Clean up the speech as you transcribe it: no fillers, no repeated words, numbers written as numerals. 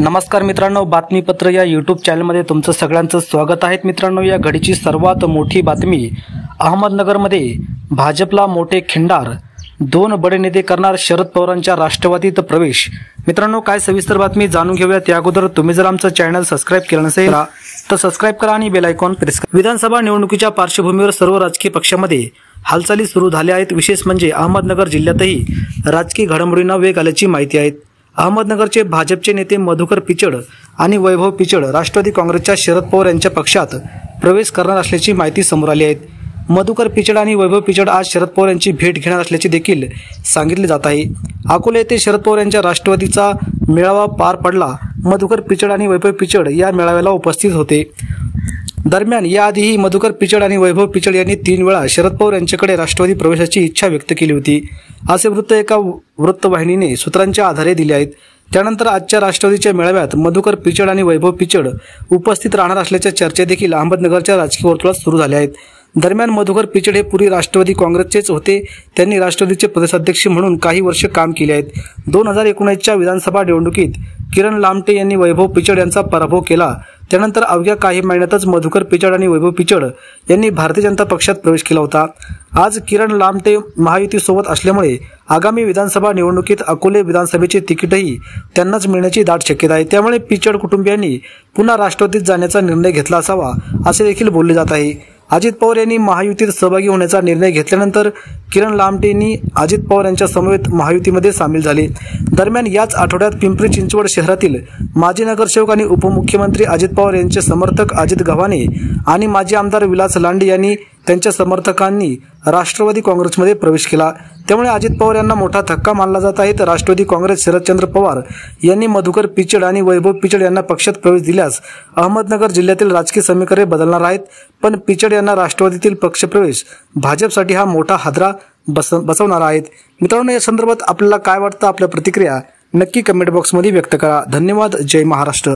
नमस्कार मित्रांनो, बातमीपत्र या यूट्यूब चॅनलमध्ये तुमचं सगळ्यांचं स्वागत आहे। मित्रांनो, या घडीची सर्वात मोठी बातमी, अहमदनगरमध्ये भाजपला मोठे खिंडार, 2 बडे नेते करणार शरद पवारांच्या राष्ट्रवादीत प्रवेश। मित्रांनो, काय सविस्तर बातमी जाणून घेऊया त्या अगोदर तुम्ही जर आमचं चॅनल सबस्क्राइब केलं नसेल तर सबस्क्राइब करा आणि बेल आयकॉन प्रेस करा। विधानसभा निवडणुकीच्या पार्श्वभूमीवर सर्व राजकीय पक्षांमध्ये हालचाली सुरू झाल्या आहेत। विशेष म्हणजे अहमदनगर जिल्ह्यातही राजकीय घडामोडींना वेग आल्याची माहिती आहे। अहमदनगरचे भाजपचे नेते मधुकर पिचड आणि वैभव पिचड राष्ट्रवादी काँग्रेसच्या शरद पवार यांच्या पक्षात प्रवेश करणार असल्याची माहिती समोर आली आहे। मधुकर पिचड आणि वैभव पिचड आज शरद पवार यांची भेट घेणार असल्याचे देखील सांगितले जात आहे। अकोला येथे शरद पवार यांच्या राष्ट्रवादीचा मेळावा पार पडला। मधुकर पिचड आणि वैभव पिचड या मेळाव्याला उपस्थित होते। दरम्यान याआधीही मधुकर पिचड आणि वैभव पिचड यांनी 3 वेळा शरद पवार यांच्याकडे राष्ट्रवादी प्रवेशाची इच्छा व्यक्त केली होती, असे वृत्त एका वृत्तवाहिनीने सूत्रांच्या आधारे दिले आहेत। त्यानंतर आजच्या राष्ट्रवादीच्या मेळाव्यात मधुकर पिचड आणि वैभव पिचड उपस्थित राहणार असल्याच्या चर्चा देखील अहमदनगरच्या राजकीय वर्तुळात सुरू झाल्या आहेत। दरम्यान मधुकर पिचड हे पूर्वी राष्ट्रवादी काँग्रेसचेच होते। त्यांनी राष्ट्रवादीचे प्रदेशाध्यक्ष म्हणून काही वर्ष काम केले आहेत। 2019च्या विधानसभा निवडणुकीत किरण लामटे यांनी वैभव पिचड यांचा पराभव केला। त्यानंतर अवघ्या काही महिन्यातच मधुकर पिचड आणि वैभव पिचड यांनी भारतीय जनता पक्षात प्रवेश केला होता। आज किरण लामटे महायुतीसोबत असल्यामुळे आगामी विधानसभा निवडणुकीत अकोले विधानसभेचे तिकीटही त्यांनाच मिळण्याची दाट शक्यता आहे। त्यामुळे पिचड कुटुंबियांनी पुन्हा राष्ट्रवादीत जाण्याचा निर्णय घेतला असावा, असे देखील बोलले जात आहे। अजित पवार यांनी महायुतीत सहभागी होण्याचा निर्णय घेतल्यानंतर किरण लामटे यांनी अजित पवार यांच्या समवेत महायुतीमध्ये सामील झाले। दरम्यान याच आठवड्यात पिंपरी चिंचवड शहरातील माजी नगरसेवक आणि उपमुख्यमंत्री अजित पवार यांचे समर्थक अजित गव्हाणे आणि माजी आमदार विलास लांडे यांनी त्यांच्या समर्थकांनी राष्ट्रवादी काँग्रेसमध्ये प्रवेश केला। त्यामुळे अजित पवार यांना मोठा धक्का मानला जात आहे। तर राष्ट्रवादी काँग्रेस शरदचंद्र पवार यांनी मधुकर पिचड आणि वैभव पिचड यांना पक्षात प्रवेश दिल्यास अहमदनगर जिल्ह्यातील राजकीय समीकरणे बदलणार आहेत। पण पिचड यांना राष्ट्रवादीतील पक्षप्रवेश भाजपसाठी हा मोठा हादरा बसवणार आहेत। मित्रांनो, या संदर्भात आपल्याला काय वाटतं, आपल्या प्रतिक्रिया नक्की कमेंट बॉक्समध्ये व्यक्त करा। धन्यवाद। जय महाराष्ट्र।